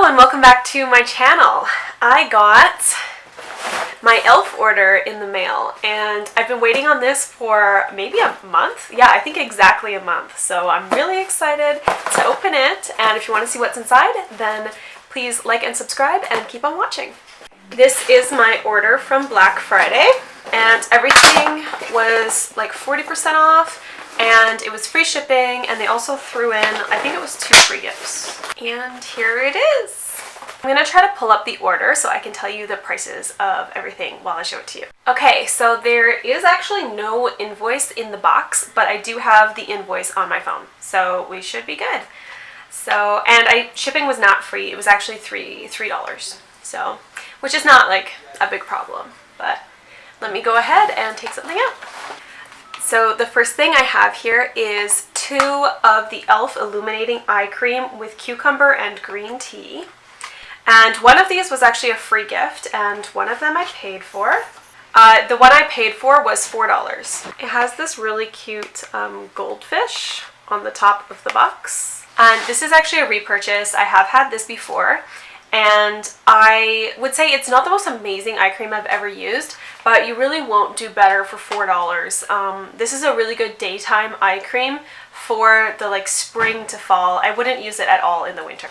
and welcome back to my channel. I got my E.L.F order in the mail and I've been waiting on this for maybe a month. Yeah, I think exactly a month. So I'm really excited to open it, and if you want to see what's inside, then please like and subscribe and keep on watching. This is my order from Black Friday and everything was like 40% off. And it was free shipping, and they also threw in, I think it was 2 free gifts. And here it is. I'm gonna try to pull up the order so I can tell you the prices of everything while I show it to you. Okay, so there is actually no invoice in the box, but I do have the invoice on my phone, so we should be good. So, and shipping was not free, it was actually $3, so, which is not like a big problem, but let me go ahead and take something out. So the first thing I have here is 2 of the E.L.F. Illuminating Eye Cream with cucumber and green tea. And one of these was actually a free gift, and one of them I paid for. The one I paid for was $4. It has this really cute goldfish on the top of the box. And this is actually a repurchase. I have had this before. And I would say it's not the most amazing eye cream I've ever used, but you really won't do better for $4. This is a really good daytime eye cream for the like spring to fall. I wouldn't use it at all in the winter.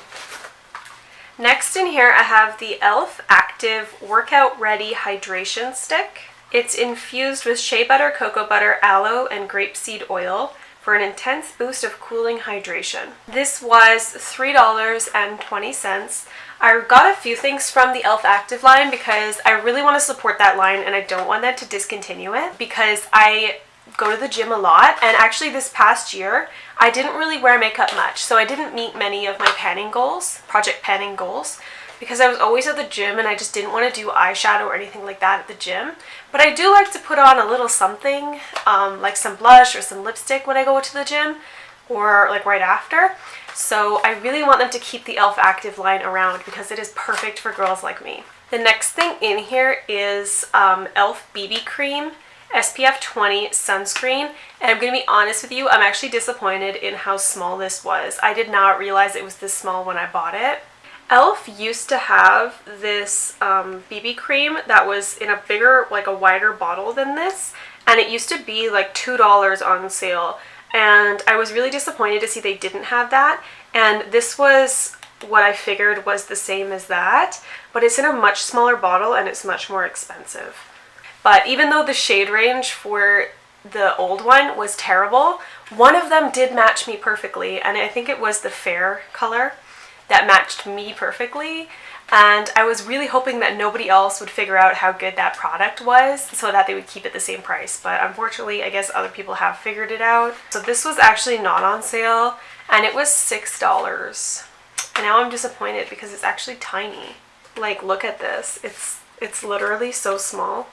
Next in here I have the E.L.F. Active Workout Ready Hydration Stick. It's infused with shea butter, cocoa butter, aloe, and grapeseed oil for an intense boost of cooling hydration. This was $3.20. I got a few things from the E.L.F. Active line because I really want to support that line and I don't want them to discontinue it because I go to the gym a lot, and actually this past year I didn't really wear makeup much, so I didn't meet many of my panning goals, project panning goals, because I was always at the gym and I just didn't want to do eyeshadow or anything like that at the gym. But I do like to put on a little something, like some blush or some lipstick when I go to the gym or like right after. So I really want them to keep the E.L.F. Active line around because it is perfect for girls like me. The next thing in here is E.L.F. Bb Cream SPF 20 Sunscreen. And I'm going to be honest with you, I'm actually disappointed in how small this was. I did not realize it was this small when I bought it. E.L.F. used to have this BB cream that was in a bigger, like a wider bottle than this, and it used to be like $2 on sale, and I was really disappointed to see they didn't have that, and this was what I figured was the same as that, but it's in a much smaller bottle and it's much more expensive. But even though the shade range for the old one was terrible, one of them did match me perfectly, and I think it was the fair color that matched me perfectly, and I was really hoping that nobody else would figure out how good that product was so that they would keep it the same price, but unfortunately I guess other people have figured it out. So this was actually not on sale and it was $6, and now I'm disappointed because it's actually tiny. Like, look at this, it's literally so small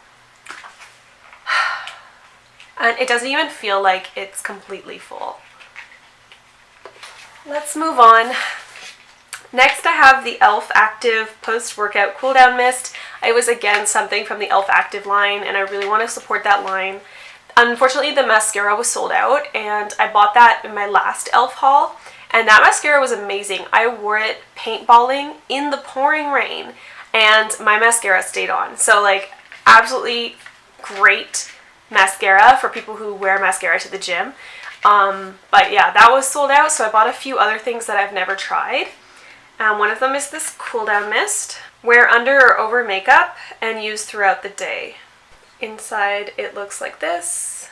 and it doesn't even feel like it's completely full. Let's move on. Next I have the E.L.F. Active Post-Workout Cool Down Mist. It was again something from the E.L.F. Active line, and I really want to support that line. Unfortunately the mascara was sold out, and I bought that in my last E.L.F. haul, and that mascara was amazing. I wore it paintballing in the pouring rain and my mascara stayed on. So like, absolutely great mascara for people who wear mascara to the gym. But yeah, that was sold out, so I bought a few other things that I've never tried. One of them is this cool down mist. Wear under or over makeup and use throughout the day. Inside it looks like this.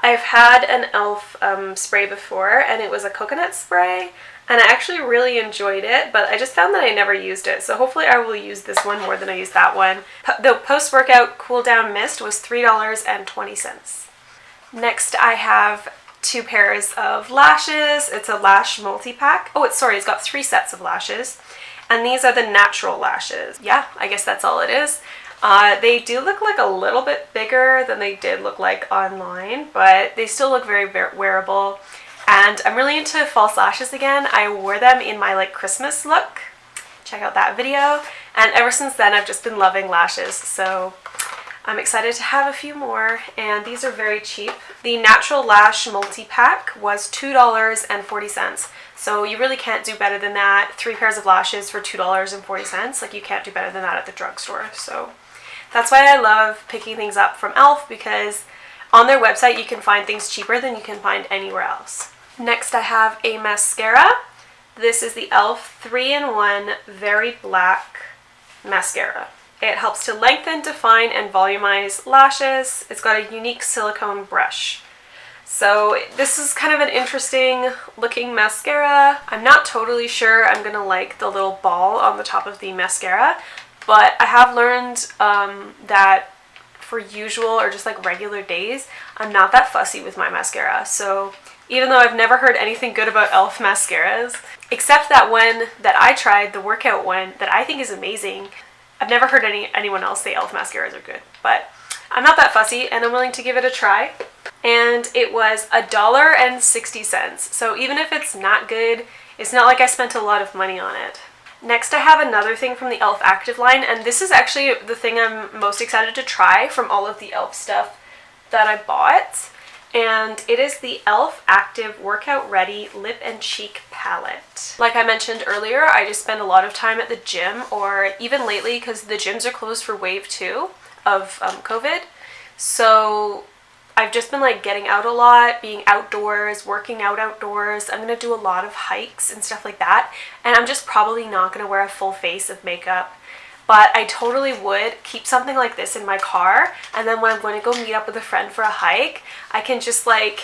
I've had an E.L.F. Spray before, and it was a coconut spray, and I actually really enjoyed it, but I just found that I never used it, so hopefully I will use this one more than I used that one. The post-workout cool down mist was $3.20. Next I have 2 pairs of lashes. It's a lash multi-pack. Oh, it's got 3 sets of lashes, and these are the natural lashes. Yeah, I guess that's all it is. They do look like a little bit bigger than they did look like online, but they still look very wearable, and I'm really into false lashes again. I wore them in my like Christmas look. Check out that video, and ever since then I've just been loving lashes, so I'm excited to have a few more, and these are very cheap. The Natural Lash Multi-Pack was $2.40, So you really can't do better than that. 3 pairs of lashes for $2.40. Like, you can't do better than that at the drugstore. So that's why I love picking things up from E.L.F, because on their website you can find things cheaper than you can find anywhere else. Next I have a mascara. This is the E.L.F 3-in-1 Very Black Mascara. It helps to lengthen, define, and volumize lashes. It's got a unique silicone brush. So this is kind of an interesting looking mascara. I'm not totally sure I'm gonna like the little ball on the top of the mascara, but I have learned that for usual or just like regular days, I'm not that fussy with my mascara. So even though I've never heard anything good about E.L.F mascaras, except that one that I tried, the workout one, that I think is amazing, I've never heard anyone else say E.L.F mascaras are good. But I'm not that fussy and I'm willing to give it a try. And it was $1.60. So even if it's not good, it's not like I spent a lot of money on it. Next I have another thing from the E.L.F Active line, and this is actually the thing I'm most excited to try from all of the E.L.F stuff that I bought. And it is the E.L.F Active Workout Ready Lip and Cheek Palette. Like I mentioned earlier, I just spend a lot of time at the gym, or even lately because the gyms are closed for wave 2 of COVID. So I've just been like getting out a lot, being outdoors, working out outdoors. I'm gonna do a lot of hikes and stuff like that, and I'm just probably not gonna wear a full face of makeup. But I totally would keep something like this in my car, and then when I'm going to go meet up with a friend for a hike, I can just like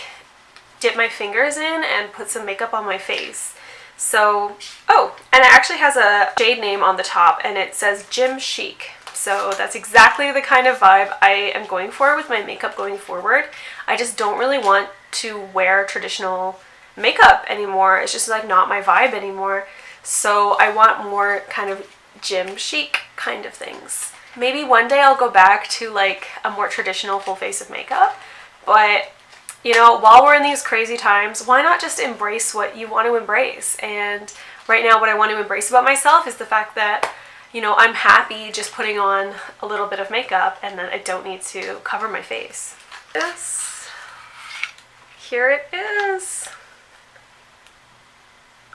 dip my fingers in and put some makeup on my face. So, oh, and it actually has a shade name on the top, and it says Gym Chic. So that's exactly the kind of vibe I am going for with my makeup going forward. I just don't really want to wear traditional makeup anymore. It's just like not my vibe anymore. So I want more kind of gym chic kind of things. Maybe one day I'll go back to like a more traditional full face of makeup, but you know, while we're in these crazy times, why not just embrace what you want to embrace? And right now what I want to embrace about myself is the fact that, you know, I'm happy just putting on a little bit of makeup and then I don't need to cover my face. Here it is.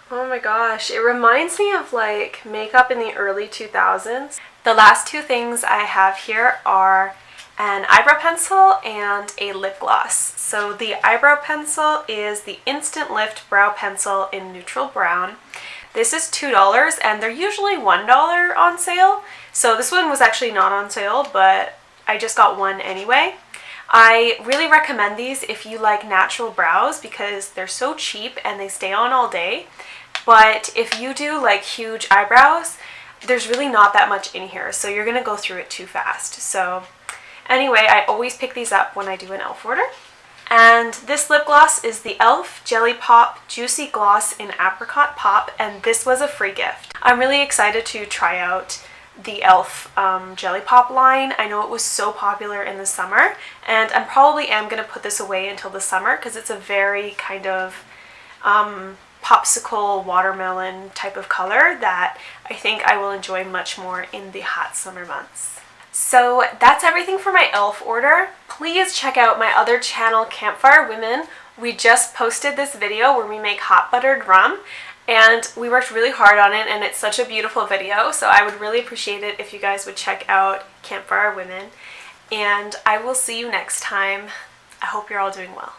Oh my gosh, it reminds me of like makeup in the early 2000s. The last two things I have here are an eyebrow pencil and a lip gloss. So the eyebrow pencil is the Instant Lift Brow Pencil in Neutral Brown. This is $2 and they're usually $1 on sale. So this one was actually not on sale, but I just got one anyway. I really recommend these if you like natural brows because they're so cheap and they stay on all day. But if you do like huge eyebrows, there's really not that much in here, so you're gonna go through it too fast. So anyway, I always pick these up when I do an E.L.F order. And this lip gloss is the E.L.F Jelly Pop Juicy Gloss in Apricot Pop, and this was a free gift. I'm really excited to try out the E.L.F Jelly Pop line. I know it was so popular in the summer, and I probably am going to put this away until the summer because it's a very kind of popsicle watermelon type of color that I think I will enjoy much more in the hot summer months. So that's everything for my E.L.F order. Please check out my other channel, Campfire Women. We just posted this video where we make hot buttered rum, and we worked really hard on it, and it's such a beautiful video, so I would really appreciate it if you guys would check out Campfire Women. And I will see you next time. I hope you're all doing well.